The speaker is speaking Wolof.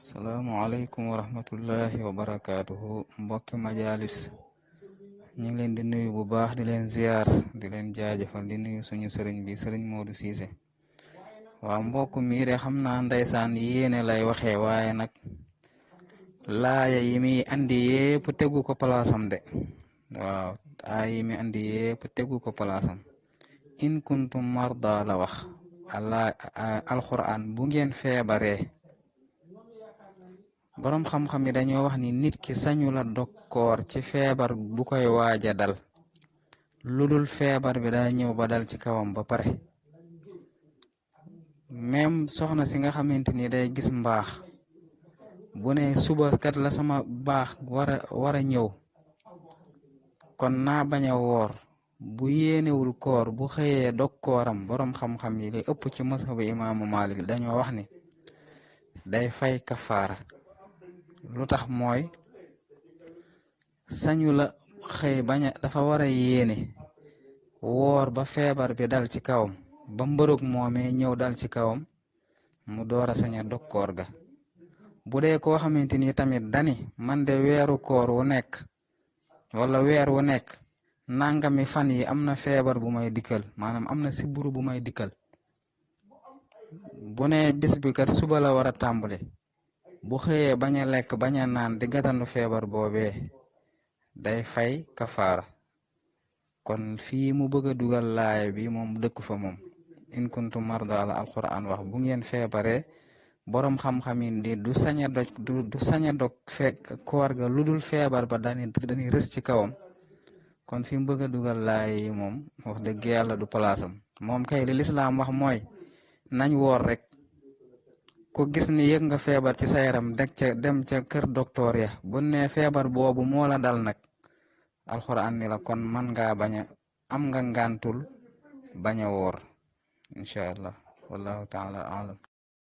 Assalamualaikum warahmatullahi wabarakatuh. Mbokki majalis ñu ngi leen di nuyu bu baax di leen ziar di leen jaajëfal di nuyu suñu sëriñ bi sëriñ Modou Cissé. waaw mbokk mi de xam naa ndeysaan yéene lay waxee waaye nag laaya yi mi andi yépp tegu ko palaasam de. waaw aaya yi mi andi yépp tegu ko palaasam. in kuntum marda la wax alquran bu ngeen feebaree. boroom xam-xam yi dañoo wax ni nit ki sañu la dokkoor ci feebar bu koy waaja dal lu dul feebar bi daa ñëw ba dal ci kawam ba pare. même soxna si nga xamante ni day gis mbaax bu ne suba kat la sama baax war a ñëw kon naa bañ a woor bu yéenewul koor bu xëyee dog kooram boroom xam-xam yi li ëpp ci mazhabu imaamu Maalik dañoo wax ni day fay kafaara. lu tax mooy sañu la xëy dafa war a yéene woor ba feebar bi dal ci kawam ba mbërëg moomee ñëw dal ci kawam mu door a sañ a dog koor ga. bu dee koo xamante ni tamit dani man de weeru koor wu nekk wala weer wu nekk nangami fan yi am na feebar bu may dikkal maanaam am na sibbiru bu may dikkal bu ne bis bi kat suba la war a tàmbale bu xëyee bañ a lekk bañ a naan di gàttandu feebar boobee day fay kafaara. kon fii mu bëgg a dugal laaya bi moom dëkk fa moom in kuntum marda la alquran wax bu ngeen feebaree boroom xam-xam yi di du sañ a dog koor ga lu dul feebar ba dañuy rës ci kawam. kon fi mu bëgg a dugal laaya yi moom wax dëgg yàlla du palaasam. moom kay li lislaam wax mooy nañ woor rek. ku gis ni yëg nga feebar ci sa yaram dem ca kër docteur ya bu ne feebar boobu moo la dal nag alxuraan ni la kon man ngaa am nga ngàntul bañ a woor incha allah wallahu taala alam.